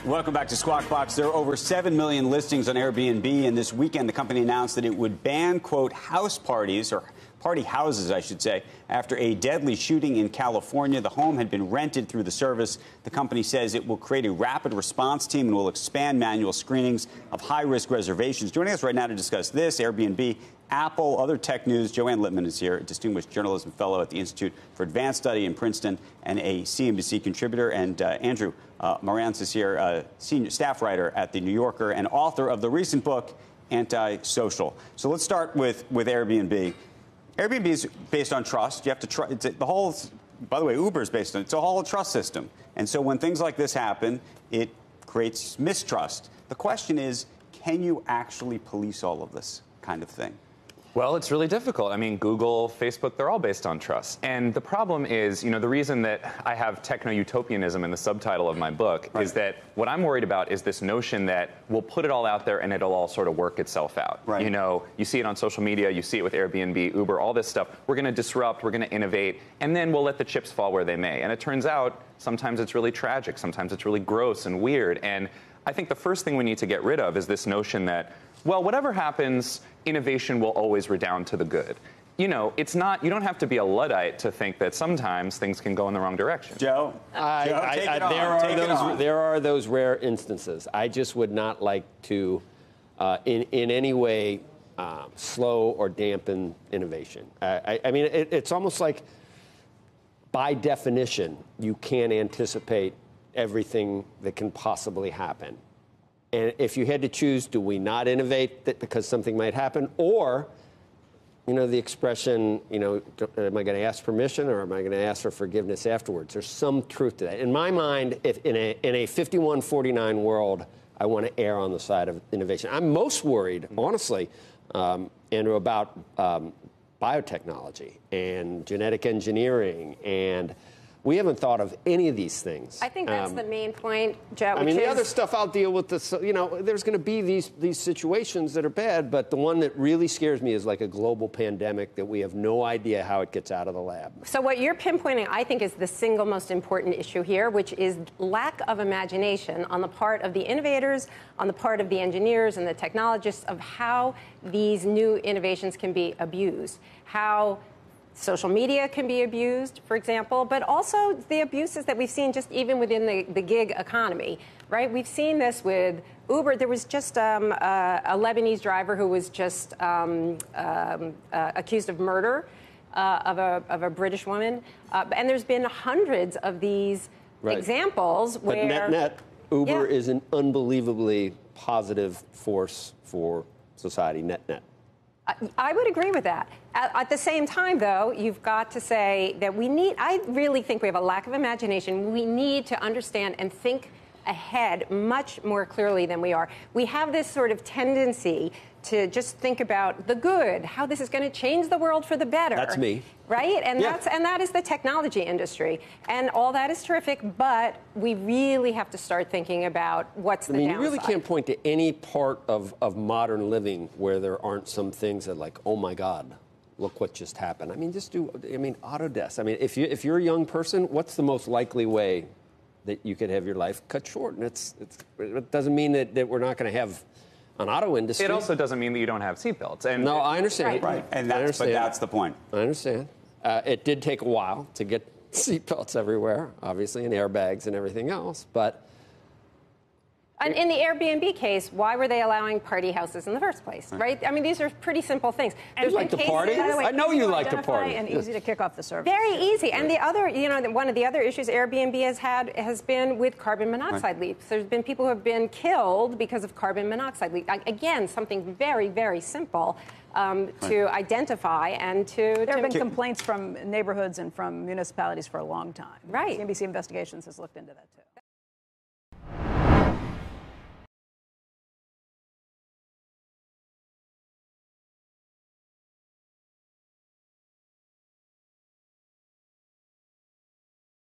Welcome back to Squawk Box. There are over 7 million listings on Airbnb, and this weekend the company announced that it would ban, quote, house parties, or party houses, I should say, after a deadly shooting in California. The home had been rented through the service. The company says it will create a rapid response team and will expand manual screenings of high-risk reservations. Joining us right now to discuss this, Airbnb, Apple, other tech news, Joanne Lipman is here, a distinguished journalism fellow at the Institute for Advanced Study in Princeton and a CNBC contributor. And Andrew Marantz is here, senior staff writer at The New Yorker and author of the recent book, Antisocial. So let's start with Airbnb. Airbnb is based on trust. You have to trust. The whole, by the way, Uber is based on, it's a whole trust system. And so when things like this happen, it creates mistrust. The question is, can you actually police all of this kind of thing? Well, it's really difficult. I mean, Google, Facebook, they're all based on trust. And the problem is, the reason that I have techno-utopianism in the subtitle of my book is that what I'm worried about is this notion that we'll put it all out there and it'll all sort of work itself out. Right. You see it on social media, you see it with Airbnb, Uber, all this stuff. We're going to disrupt, we're going to innovate, and then we'll let the chips fall where they may. And it turns out sometimes it's really tragic, sometimes it's really gross and weird. And I think the first thing we need to get rid of is this notion that, well, whatever happens, innovation will always redound to the good. It's not, you don't have to be a Luddite to think that sometimes things can go in the wrong direction. Joe? There are those rare instances. I just would not like to, in any way, slow or dampen innovation. I mean, it's almost like, by definition, you can't anticipate everything that can possibly happen. And if you had to choose, do we not innovate because something might happen? Or, the expression, am I going to ask permission or am I going to ask for forgiveness afterwards? There's some truth to that. In my mind, if in a 51-49 world, I want to err on the side of innovation. I'm most worried, honestly, Andrew, about biotechnology and genetic engineering, and we haven't thought of any of these things. I think that's the main point, Joe. I mean, the other stuff I'll deal with. There's going to be these situations that are bad, but the one that really scares me is like a global pandemic that we have no idea how it gets out of the lab. So what you're pinpointing, I think, is the single most important issue here, which is lack of imagination on the part of the innovators, on the part of the engineers and the technologists of how these new innovations can be abused, how social media can be abused, for example, but also the abuses that we've seen just even within the gig economy, right? We've seen this with Uber. There was just a Lebanese driver who was just accused of murder of a British woman. And there's been hundreds of these examples where... But net, Uber is an unbelievably positive force for society, net. I would agree with that. At the same time, though, you've got to say that I really think we have a lack of imagination. We need to understand and think ahead much more clearly than we are. We have this sort of tendency to just think about the good, how this is going to change the world for the better. That's me. Right? And that is the technology industry. And all that is terrific, but we really have to start thinking about what's the downside. You really can't point to any part of modern living where there aren't some things that, like, oh my God, look what just happened. I mean, Autodesk. I mean, if you're a young person, what's the most likely way that you could have your life cut short? And it doesn't mean that we're not going to have an auto industry. It also doesn't mean that you don't have seatbelts. No, I understand. Right. And that's the point. I understand. It did take a while to get seatbelts everywhere, obviously, and airbags and everything else. But and in the Airbnb case, why were they allowing party houses in the first place, right? I mean, these are pretty simple things. You like to party? I know you like to party. And easy to kick off the service. Very easy. And the other, one of the other issues Airbnb has been with carbon monoxide leaks. There's been people who have been killed because of carbon monoxide leaks. Again, something very, very simple to identify and to... There have been complaints from neighborhoods and from municipalities for a long time. Right. CNBC Investigations has looked into that, too.